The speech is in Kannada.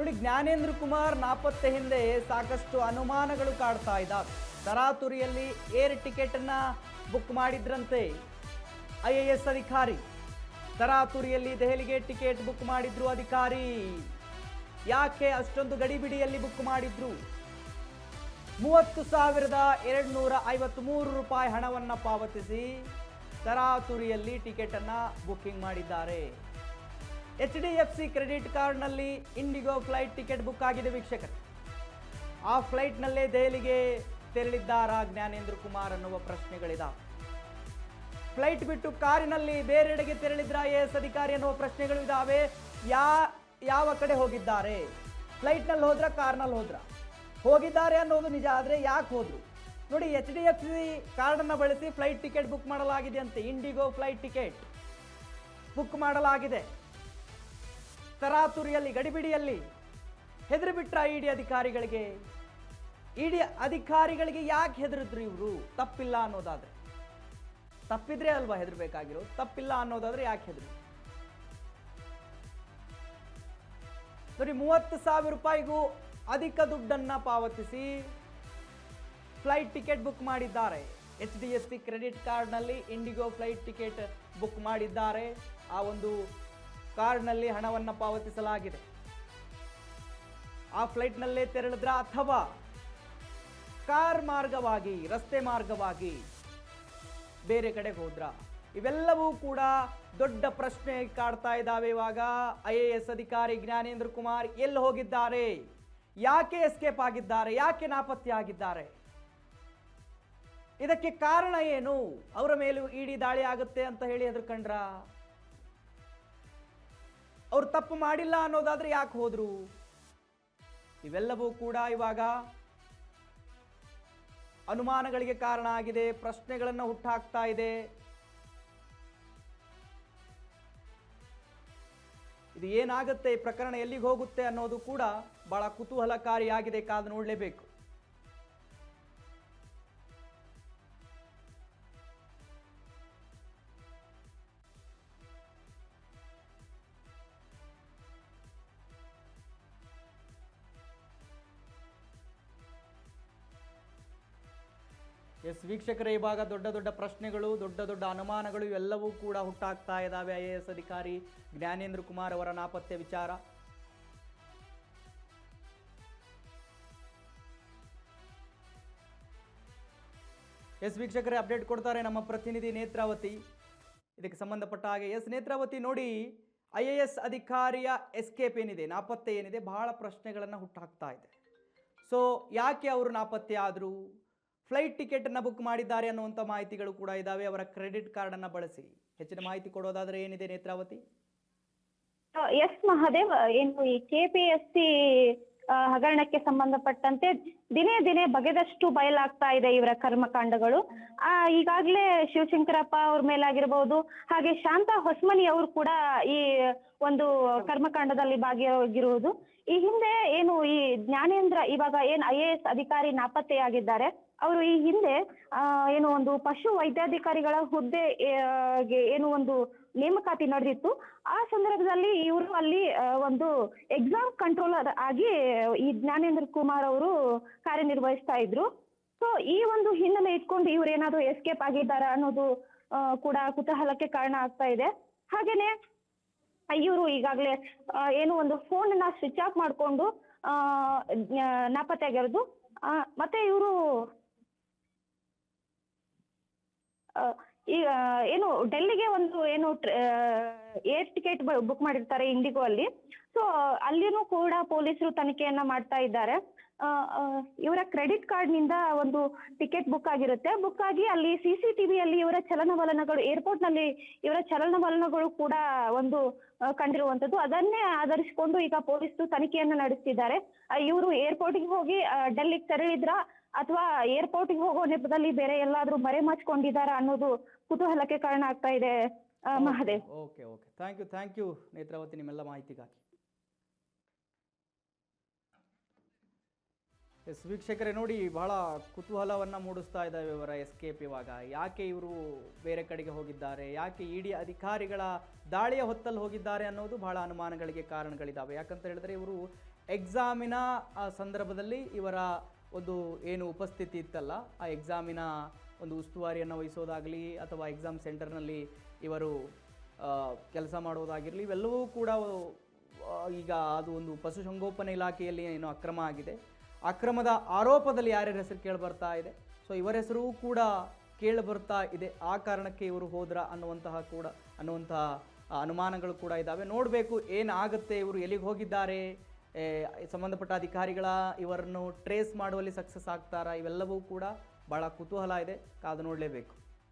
ನೋಡಿ, ಜ್ಞಾನೇಂದ್ರ ಕುಮಾರ್ ನಾಪತ್ತೆ ಹಿಂದೆ ಸಾಕಷ್ಟು ಅನುಮಾನಗಳು ಕಾಡ್ತಾ ಇದ್ದಾವೆ. ತರಾತುರಿಯಲ್ಲಿ ಏರ್ ಟಿಕೆಟ್ ಅನ್ನ ಬುಕ್ ಮಾಡಿದ್ರಂತೆ IAS ಅಧಿಕಾರಿ. ತರಾತುರಿಯಲ್ಲಿ ದೆಹಲಿಗೆ ಟಿಕೆಟ್ ಬುಕ್ ಮಾಡಿದ್ರು ಅಧಿಕಾರಿ. ಯಾಕೆ ಅಷ್ಟೊಂದು ಗಡಿಬಿಡಿಯಲ್ಲಿ ಬುಕ್ ಮಾಡಿದ್ರು? 30,253 ರೂಪಾಯಿ ಹಣವನ್ನು ಪಾವತಿಸಿ ತರಾತುರಿಯಲ್ಲಿ ಟಿಕೆಟ್ ಅನ್ನ ಬುಕ್ಕಿಂಗ್ ಮಾಡಿದ್ದಾರೆ. HDFC ಕ್ರೆಡಿಟ್ ಕಾರ್ಡ್ನಲ್ಲಿ ಇಂಡಿಗೋ ಫ್ಲೈಟ್ ಟಿಕೆಟ್ ಬುಕ್ ಆಗಿದೆ ವೀಕ್ಷಕರು. ಆ ಫ್ಲೈಟ್ನಲ್ಲೇ ದೆಹಲಿಗೆ ತೆರಳಿದ್ದಾರಾ ಜ್ಞಾನೇಂದ್ರ ಕುಮಾರ್ ಅನ್ನುವ ಪ್ರಶ್ನೆಗಳಿದಾವೆ. ಫ್ಲೈಟ್ ಬಿಟ್ಟು ಕಾರಿನಲ್ಲಿ ಬೇರೆಡೆಗೆ ತೆರಳಿದ್ರ IAS ಅಧಿಕಾರಿ ಅನ್ನುವ ಪ್ರಶ್ನೆಗಳು ಇದ್ದಾವೆ. ಯಾವ ಕಡೆ ಹೋಗಿದ್ದಾರೆ? ಫ್ಲೈಟ್ನಲ್ಲಿ ಹೋದ್ರ, ಕಾರ್ನಲ್ಲಿ ಹೋದ್ರ? ಹೋಗಿದ್ದಾರೆ ಅನ್ನೋದು ನಿಜ, ಆದರೆ ಯಾಕೆ ಹೋದ್ರು? ನೋಡಿ, HDFC ಕಾರ್ಡನ್ನು ಬಳಸಿ ಫ್ಲೈಟ್ ಟಿಕೆಟ್ ಬುಕ್ ಮಾಡಲಾಗಿದೆ ಅಂತೆ. ಇಂಡಿಗೋ ಫ್ಲೈಟ್ ಟಿಕೆಟ್ ಬುಕ್ ಮಾಡಲಾಗಿದೆ. ತರಾತುರಿಯಲ್ಲಿ, ಗಡಿಬಿಡಿಯಲ್ಲಿ ಹೆದರಿ ಬಿಟ್ರ ಇಡಿ ಅಧಿಕಾರಿಗಳಿಗೆ. ಇಡಿ ಅಧಿಕಾರಿಗಳಿಗೆ ಯಾಕೆ ಹೆದರಿದ್ರು ಇವರು? ತಪ್ಪಿಲ್ಲ ಅನ್ನೋದಾದ್ರೆ, ತಪ್ಪಿದ್ರೆ ಅಲ್ವಾ ಹೆದರ್ಬೇಕಾಗಿರೋ? ತಪ್ಪಿಲ್ಲ ಅನ್ನೋದಾದ್ರೆ ಯಾಕೆ ಹೆದರು? ನೋಡಿ, 30,000 ರೂಪಾಯಿಗೂ ಅಧಿಕ ದುಡ್ಡನ್ನ ಪಾವತಿಸಿ ಫ್ಲೈಟ್ ಟಿಕೆಟ್ ಬುಕ್ ಮಾಡಿದ್ದಾರೆ. HDFC ಕ್ರೆಡಿಟ್ ಕಾರ್ಡ್ನಲ್ಲಿ ಇಂಡಿಗೋ ಫ್ಲೈಟ್ ಟಿಕೆಟ್ ಬುಕ್ ಮಾಡಿದ್ದಾರೆ. ಆ ಒಂದು ಕಾರ್ಡ್ನಲ್ಲಿ ಹಣವನ್ನು ಪಾವತಿಸಲಾಗಿದೆ. ಆ ಫ್ಲೈಟ್ನಲ್ಲೇ ತೆರಳಿದ್ರ ಅಥವಾ ಕಾರ್ ಮಾರ್ಗವಾಗಿ, ರಸ್ತೆ ಮಾರ್ಗವಾಗಿ ಬೇರೆ ಕಡೆಗೆ ಹೋದ್ರ? ಇವೆಲ್ಲವೂ ಕೂಡ ದೊಡ್ಡ ಪ್ರಶ್ನೆ ಕಾಡ್ತಾ ಇದ್ದಾವೆ. ಇವಾಗ IAS ಅಧಿಕಾರಿ ಜ್ಞಾನೇಂದ್ರ ಕುಮಾರ್ ಎಲ್ಲಿ ಹೋಗಿದ್ದಾರೆ? ಯಾಕೆ ಎಸ್ಕೇಪ್ ಆಗಿದ್ದಾರೆ? ಯಾಕೆ ನಾಪತ್ತೆ ಆಗಿದ್ದಾರೆ? ಇದಕ್ಕೆ ಕಾರಣ ಏನು? ಅವರ ಮೇಲೂ ಇಡಿ ದಾಳಿ ಆಗುತ್ತೆ ಅಂತ ಹೇಳಿ ಹೆದರ್ಕೊಂಡ್ರ? ಅವ್ರು ತಪ್ಪು ಮಾಡಿಲ್ಲ ಅನ್ನೋದಾದ್ರೆ ಯಾಕೆ ಹೋದ್ರು? ಇವೆಲ್ಲವೂ ಕೂಡ ಇವಾಗ ಅನುಮಾನಗಳಿಗೆ ಕಾರಣ ಆಗಿದೆ, ಪ್ರಶ್ನೆಗಳನ್ನು ಹುಟ್ಟಾಕ್ತಾ ಇದೆ. ಇದು ಏನಾಗುತ್ತೆ, ಈ ಪ್ರಕರಣ ಎಲ್ಲಿಗೆ ಹೋಗುತ್ತೆ ಅನ್ನೋದು ಕೂಡ ಬಹಳ ಕುತೂಹಲಕಾರಿಯಾಗಿದೆ. ಕಾದು ನೋಡಲೇಬೇಕು. ವೀಕ್ಷಕರೇ, ಇವಾಗ ದೊಡ್ಡ ದೊಡ್ಡ ಪ್ರಶ್ನೆಗಳು, ದೊಡ್ಡ ದೊಡ್ಡ ಅನುಮಾನಗಳು ಇವೆಲ್ಲವೂ ಕೂಡ ಹುಟ್ಟಾಗ್ತಾ ಇದ್ದಾವೆ. IAS ಅಧಿಕಾರಿ ಜ್ಞಾನೇಂದ್ರ ಕುಮಾರ್ ಅವರ ನಾಪತ್ತೆ ವಿಚಾರ. ವೀಕ್ಷಕರೇ, ಅಪ್ಡೇಟ್ ಕೊಡ್ತಾರೆ ನಮ್ಮ ಪ್ರತಿನಿಧಿ ನೇತ್ರಾವತಿ. ಇದಕ್ಕೆ ಸಂಬಂಧಪಟ್ಟ ಹಾಗೆ ನೇತ್ರಾವತಿ, ನೋಡಿ, IAS ಅಧಿಕಾರಿಯ ಎಸ್ಕೇಪ್ ಏನಿದೆ, ನಾಪತ್ತೆ ಏನಿದೆ, ಬಹಳ ಪ್ರಶ್ನೆಗಳನ್ನು ಹುಟ್ಟಾಕ್ತಾ ಇದೆ. ಸೊ ಯಾಕೆ ಅವರು ನಾಪತ್ತೆ ಆದರು? ಫ್ಲೈಟ್ ಟಿಕೆಟ್ ಅನ್ನ ಬುಕ್ ಮಾಡಿದ್ದಾರೆ ಅನ್ನುವಂಥ ಮಾಹಿತಿಗಳು ಕೂಡ ಇದಾವೆ. ಅವರ ಕ್ರೆಡಿಟ್ ಕಾರ್ಡ್ ಅನ್ನ ಬಳಸಿ ಹೆಚ್ಚಿನ ಮಾಹಿತಿ ಕೊಡೋದಾದ್ರೆ ಏನಿದೆ ನೇತ್ರಾವತಿ? ಎಸ್ ಮಹಾದೇವ್, ಏನು ಈ KPSC ಹಗರಣಕ್ಕೆ ಸಂಬಂಧಪಟ್ಟಂತೆ ದಿನೇ ದಿನೇ ಬಗೆದಷ್ಟು ಬಯಲಾಗ್ತಾ ಇದೆ ಇವರ ಕರ್ಮಕಾಂಡಗಳು. ಈಗಾಗಲೇ ಶಿವಶಂಕರಪ್ಪ ಅವ್ರ ಮೇಲಾಗಿರ್ಬೋದು, ಹಾಗೆ ಶಾಂತಾ ಹೊಸ್ಮನಿ ಅವರು ಕೂಡ ಈ ಒಂದು ಕರ್ಮಕಾಂಡದಲ್ಲಿ ಭಾಗಿಯಾಗಿರುವುದು. ಈ ಹಿಂದೆ ಏನು ಈ ಜ್ಞಾನೇಂದ್ರ ಇವಾಗ ಏನ್ IAS ಅಧಿಕಾರಿ ನಾಪತ್ತೆಯಾಗಿದ್ದಾರೆ, ಅವರು ಈ ಹಿಂದೆ ಏನು ಒಂದು ಪಶು ವೈದ್ಯಾಧಿಕಾರಿಗಳ ಹುದ್ದೆ ಏನು ಒಂದು ನೇಮಕಾತಿ ನಡೆದಿತ್ತು. ಆ ಸಂದರ್ಭದಲ್ಲಿ ಇವರು ಅಲ್ಲಿ ಒಂದು ಎಕ್ಸಾಮ್ ಕಂಟ್ರೋಲರ್ ಆಗಿ ಈ ಜ್ಞಾನೇಂದ್ರ ಕುಮಾರ್ ಅವರು ಕಾರ್ಯನಿರ್ವಹಿಸ್ತಾ ಇದ್ರು. ಸೊ ಈ ಒಂದು ಹಿನ್ನೆಲೆ ಇಟ್ಕೊಂಡು ಇವ್ರು ಏನಾದ್ರು ಎಸ್ಕೇಪ್ ಆಗಿದ್ದಾರಾ ಅನ್ನೋದು ಕೂಡ ಕುತೂಹಲಕ್ಕೆ ಕಾರಣ ಆಗ್ತಾ ಇದೆ. ಹಾಗೇನೆ ಇವರು ಈಗಾಗಲೇ ಏನು ಒಂದು ಫೋನ್ ಅನ್ನ ಸ್ವಿಚ್ ಆಫ್ ಮಾಡಿಕೊಂಡು ನಾಪತ್ತೆ ಆಗಿರೋದು. ಮತ್ತೆ ಇವರು ಈಗ ಏನು ಡೆಲ್ಲಿಗೆ ಒಂದು ಏನು ಏರ್ ಟಿಕೆಟ್ ಬುಕ್ ಮಾಡಿರ್ತಾರೆ ಇಂಡಿಗೋ ಅಲ್ಲಿ. ಸೊ ಅಲ್ಲಿನೂ ಕೂಡ ಪೊಲೀಸರು ತನಿಖೆಯನ್ನ ಮಾಡ್ತಾ ಇದ್ದಾರೆ. ಇವರ ಕ್ರೆಡಿಟ್ ಕಾರ್ಡ್ ನಿಂದ ಒಂದು ಟಿಕೆಟ್ ಬುಕ್ ಆಗಿರುತ್ತೆ. ಬುಕ್ ಆಗಿ ಅಲ್ಲಿ CCTVಯಲ್ಲಿ ಇವರ ಚಲನವಲನಗಳು, ಏರ್ಪೋರ್ಟ್ ನಲ್ಲಿ ಇವರ ಚಲನವಲನಗಳು ಕೂಡ ಒಂದು ಕಂಡಿರುವಂತದ್ದು. ಅದನ್ನೇ ಆಧರಿಸಿಕೊಂಡು ಈಗ ಪೊಲೀಸರು ತನಿಖೆಯನ್ನ ನಡೆಸ್ತಿದ್ದಾರೆ. ಇವರು ಏರ್ಪೋರ್ಟ್ಗೆ ಹೋಗಿ ಡೆಲ್ಲಿಗೆ ತೆರಳಿದ್ರ ಅಥವಾ ಏರ್ಪೋರ್ಟ್ಗೆ ಹೋಗೋ ನೆಪದಲ್ಲಿ ಬೇರೆ ಎಲ್ಲಾದ್ರೂ ಮರೆಮಾಚಿಕೊಂಡಿದ್ದಾರ ಅನ್ನೋದು ಕುತೂಹಲಕ್ಕೆ ಕಾರಣ ಆಗ್ತಾ ಇದೆ Mahadev. Okay, thank you Netravati, ನಿಮ್ಮೆಲ್ಲ ಮಾಹಿತಿಗಾಗಿ. ವೀಕ್ಷಕರೇ, ನೋಡಿ, ಬಹಳ ಕುತೂಹಲವನ್ನು ಮೂಡಿಸ್ತಾ ಇದ್ದಾವೆ ಇವರ ಎಸ್ಕೇಪ್. ಇವಾಗ ಯಾಕೆ ಇವರು ಬೇರೆ ಕಡೆಗೆ ಹೋಗಿದ್ದಾರೆ, ಯಾಕೆ ಇಡಿ ಅಧಿಕಾರಿಗಳ ದಾಳಿಯ ಹೊತ್ತಲ್ಲಿ ಹೋಗಿದ್ದಾರೆ ಅನ್ನೋದು ಬಹಳ ಅನುಮಾನಗಳಿಗೆ ಕಾರಣಗಳಿದ್ದಾವೆ. ಯಾಕಂತ ಹೇಳಿದ್ರೆ ಇವರು ಎಕ್ಸಾಮಿನ ಸಂದರ್ಭದಲ್ಲಿ ಇವರ ಒಂದು ಏನು ಉಪಸ್ಥಿತಿ ಇತ್ತಲ್ಲ, ಆ ಎಕ್ಸಾಮಿನ ಒಂದು ಉಸ್ತುವಾರಿಯನ್ನು ವಹಿಸೋದಾಗಲಿ ಅಥವಾ ಎಕ್ಸಾಮ್ ಸೆಂಟರ್ನಲ್ಲಿ ಇವರು ಕೆಲಸ ಮಾಡೋದಾಗಿರಲಿ, ಇವೆಲ್ಲವೂ ಕೂಡ ಈಗ ಅದು ಒಂದು ಪಶುಸಂಗೋಪನಾ ಇಲಾಖೆಯಲ್ಲಿ ಏನು ಅಕ್ರಮ ಆಗಿದೆ, ಅಕ್ರಮದ ಆರೋಪದಲ್ಲಿ ಯಾರ್ಯಾರ ಹೆಸರು ಕೇಳಿಬರ್ತಾ ಇದೆ, ಸೊ ಇವರ ಹೆಸರು ಕೂಡ ಕೇಳಿಬರ್ತಾ ಇದೆ. ಆ ಕಾರಣಕ್ಕೆ ಇವರು ಹೋದ್ರ ಅನ್ನುವಂತಹ ಅನುಮಾನಗಳು ಕೂಡ ಇದ್ದಾವೆ. ನೋಡಬೇಕು ಏನಾಗುತ್ತೆ, ಇವರು ಎಲ್ಲಿಗೆ ಹೋಗಿದ್ದಾರೆ, ಸಂಬಂಧಪಟ್ಟ ಅಧಿಕಾರಿಗಳ ಇವರನ್ನು ಟ್ರೇಸ್ ಮಾಡುವಲ್ಲಿ ಸಕ್ಸಸ್ ಆಗ್ತಾರಾ, ಇವೆಲ್ಲವೂ ಕೂಡ ಭಾಳ ಕುತೂಹಲ ಇದೆ, ಕಾದು ನೋಡಲೇಬೇಕು.